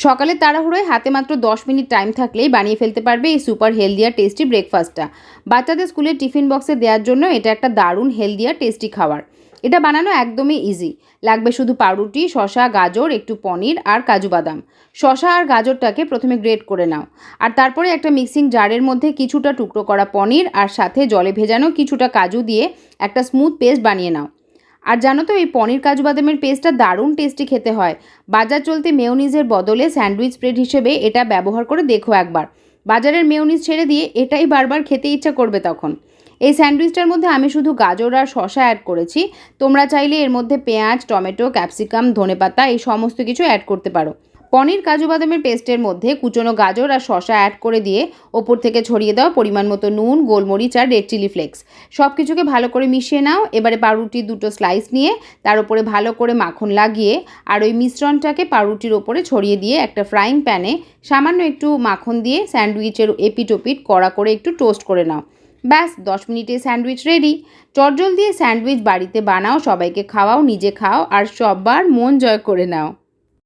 সকালে তাড়াহুড়োয় হাতে মাত্র 10 মিনিট টাইম থাকলেই বানিয়ে ফেলতে পারবে এই সুপার হেলদি আর টেস্টি ব্রেকফাস্টটা। বাচ্চাদের স্কুলের টিফিন বক্সে দেওয়ার জন্য এটা একটা দারুণ হেলদি আর টেস্টি খাবার। এটা বানানো একদমই ইজি। লাগবে শুধু পাউরুটি, শসা, গাজর, একটু পনির আর কাজু বাদাম। শসা আর গাজরটাকে প্রথমে গ্রেট করে নাও, আর তারপরে একটা মিক্সিং জারের মধ্যে কিছুটা টুকরো করা পনির আর সাথে জলে ভেজানো কিছুটা কাজু দিয়ে একটা স্মুথ পেস্ট বানিয়ে নাও। আর জানো তো, এই পনির কাজু বাদামের পেস্টটা দারুণ টেস্টি খেতে হয়। বাজার চলতি মেয়োনিজের বদলে স্যান্ডউইচ স্প্রেড হিসেবে এটা ব্যবহার করে দেখো একবার। বাজারের মেয়োনিজ ছেড়ে দিয়ে এটাই বারবার খেতে ইচ্ছা করবে তখন। এই স্যান্ডউইচটার মধ্যে আমি শুধু গাজর আর শসা অ্যাড করেছি। তোমরা চাইলে এর মধ্যে পেঁয়াজ, টমেটো, ক্যাপসিকাম, ধনেপাতা এই সমস্ত কিছু অ্যাড করতে পারো। পনির কাজু বাদামের পেস্টের মধ্যে কুচনো গাজর আর শসা অ্যাড করে দিয়ে ওপর থেকে ছড়িয়ে দাও পরিমাণ মতো নুন, গোলমরিচ আর রেড চিলি ফ্লেক্স। সব কিছুকে ভালো করে মিশিয়ে নাও। এবারে পাউরুটির দুটো স্লাইস নিয়ে তার উপরে ভালো করে মাখন লাগিয়ে আর ওই মিশ্রণটাকে পাউরুটির ওপরে ছড়িয়ে দিয়ে একটা ফ্রাইং প্যানে সামান্য একটু মাখন দিয়ে স্যান্ডউইচের এপিট ওপিট কড়া করে একটু টোস্ট করে নাও। ব্যাস 10 মিনিটে স্যান্ডউইচ রেডি। চটজলদি স্যান্ডউইচ বাড়িতে বানাও, সবাইকে খাওয়াও, নিজে খাও আর সবার মন জয় করে নাও।